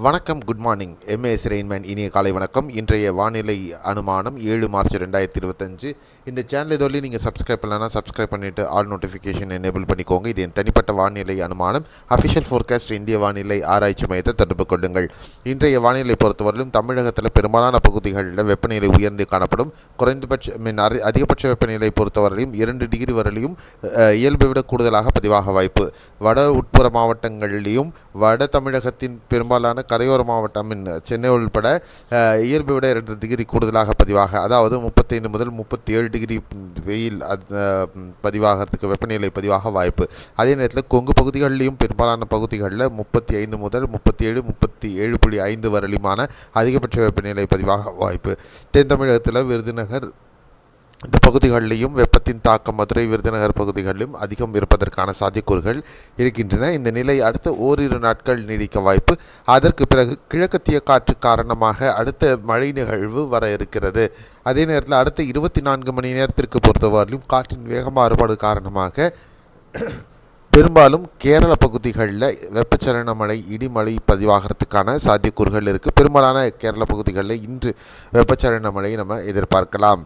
வணக்கம், good morning. MAS Rainman இனிய காலை வணக்கம். இன்றைய வானிலை அனுமானம் 7 மார்ச் 2025. இந்த சேனல் இதோடு நீங்கள் சப்ஸ்கிரைப் பண்ணலன்னா சப்ஸ்கிரைப் பண்ணிவிட்டு ஆல் நோட்டிஃபிகேஷன் எனேபிள் பண்ணிக்கோங்க. இது என் தனிப்பட்ட வானிலை அனுமானம். அஃபிஷியல் ஃபோர்காஸ்ட் இந்திய வானிலை ஆராய்ச்சி மையத்தை தொடர்பு கொள்ளுங்கள். இன்றைய வானிலை பொறுத்தவரையிலும் தமிழகத்தில் பெரும்பாலான பகுதிகளில் வெப்பநிலை உயர்ந்து காணப்படும். அதிகபட்ச வெப்பநிலை பொறுத்தவரையிலும் 2 டிகிரி வரையிலும் இயல்பை விட கூடுதலாக பதிவாக வாய்ப்பு. வட உட்புற மாவட்டங்களிலும் வட தமிழகத்தின் பெரும்பாலான கரையோர மாவட்டம் சென்னை உள்பட இயல்பை விட 2 டிகிரி கூடுதலாக பதிவாக, அதாவது 35 முதல் 37 டிகிரி வெயில் பதிவாகிறதுக்கு வெப்பநிலை பதிவாக வாய்ப்பு. அதே நேரத்தில் கொங்கு பகுதிகளிலும் பெரும்பாலான பகுதிகளில் 35 முதல் 37 வரையிலுமான அதிகபட்ச வெப்பநிலை பதிவாக வாய்ப்பு. தென் தமிழகத்தில் விருதுநகர் இந்த பகுதிகளிலையும் வெப்பத்தின் தாக்கம் மதுரை விருதுநகர் பகுதிகளிலும் அதிகம் இருப்பதற்கான சாத்தியக்கூறுகள் இருக்கின்றன. இந்த நிலை அடுத்த ஓரிரு நாட்கள் நீடிக்க வாய்ப்பு. அதற்கு பிறகு கிழக்கத்திய காற்று காரணமாக அடுத்த மழை நிகழ்வு வர இருக்கிறது. அதே நேரத்தில் அடுத்த 24 மணி நேரத்திற்கு பொறுத்தவரையிலும் காற்றின் வேக மாறுபாடு காரணமாக பெரும்பாலும் கேரள பகுதிகளில் வெப்பச்சலன மழை இடிமழை பதிவாகிறதுக்கான சாத்தியக்கூறுகள் இருக்குது. பெரும்பாலான கேரள பகுதிகளில் இன்று வெப்பச்சலன மழையை நம்ம எதிர்பார்க்கலாம்.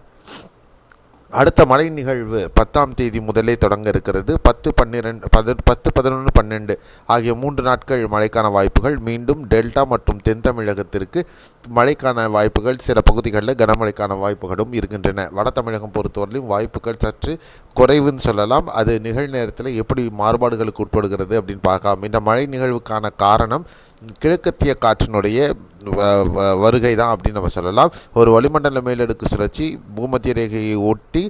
அடுத்த மழை நிகழ்வு 10ஆம் தேதி முதலே தொடங்க இருக்கிறது. 10, 11, 12 ஆகிய 3 நாட்கள் மழைக்கான வாய்ப்புகள். மீண்டும் டெல்டா மற்றும் தென் தமிழகத்திற்கு மழைக்கான வாய்ப்புகள், சில பகுதிகளில் கனமழைக்கான வாய்ப்புகளும் இருக்கின்றன. வட தமிழகம் பொறுத்தவரையிலும் வாய்ப்புகள் சற்று குறைவுன்னு சொல்லலாம். அது நிகழ்நேரத்தில் எப்படி மாறுபாடுகளுக்கு உட்படுகிறது அப்படின்னு பார்க்கலாம். இந்த மழை நிகழ்வுக்கான காரணம் கிழக்கத்திய காற்றினுடைய வருகை தான் அப்படின்னு நம்ம சொல்லலாம். ஒரு வளிமண்டல மேலடுக்கு சுழற்சி பூமத்திய ரேகையை ஒட்டி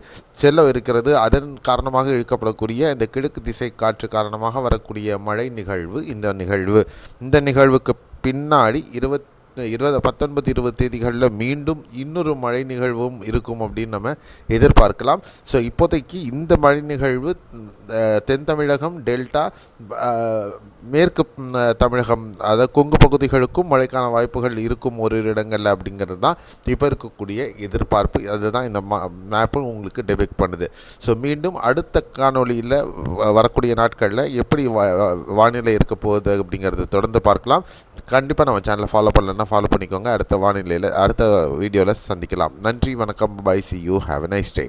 செல்ல இருக்கிறது. அதன் காரணமாக இழுக்கப்படக்கூடிய இந்த கிழக்கு திசை காற்று காரணமாக வரக்கூடிய மழை நிகழ்வு இந்த நிகழ்வுக்கு பின்னாடி 19, 20 தேதிகளில் மீண்டும் இன்னொரு மழை நிகழ்வும் இருக்கும் அப்படின்னு நம்ம எதிர்பார்க்கலாம். ஸோ இப்போதைக்கு இந்த மழை நிகழ்வு தென் தமிழகம், டெல்டா, மேற்கு தமிழகம், அதாவது கொங்கு பகுதிகளுக்கும் மழைக்கான வாய்ப்புகள் இருக்கும் ஒரு இடங்களில் அப்படிங்கிறது தான் இப்போ இருக்கக்கூடிய எதிர்பார்ப்பு. அதுதான் இந்த மேப்பு உங்களுக்கு டெபிக்ட் பண்ணுது. ஸோ மீண்டும் அடுத்த காணொலியில் வரக்கூடிய நாட்களில் எப்படி வானிலை இருக்க போகுது அப்படிங்கிறத தொடர்ந்து பார்க்கலாம். கண்டிப்பாக நம்ம சேனலை ஃபாலோ பண்ணலன்னா ஃபாலோ பண்ணிக்கோங்க. அடுத்த வீடியோவில் சந்திக்கலாம். நன்றி, வணக்கம், bye, see you, have a nice day.